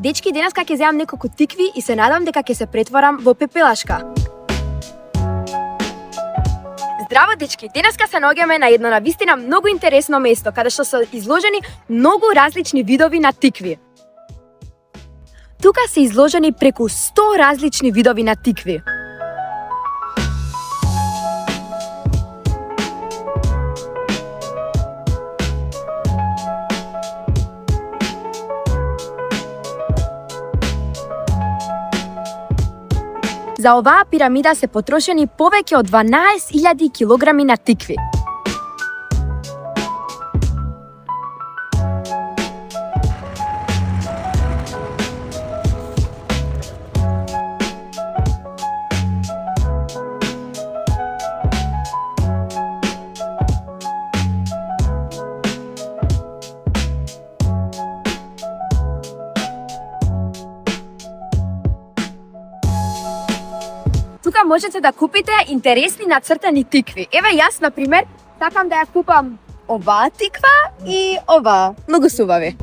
Дечки, денеска ќе земам неколку тикви и се надам дека ќе се претворам во пепелашка. Здраво, дечки! Денеска се наоѓаме на едно навистина многу интересно место, каде што се изложени многу различни видови на тикви. Тука се изложени преку 100 различни видови на тикви. За оваа пирамида се потрошени повеќе од 12.000 килограми на тикви. Тука можете да купите интересни нацртани тикви. Еве јас, на пример, сакам да ја купам оваа тиква и оваа. Многу субави.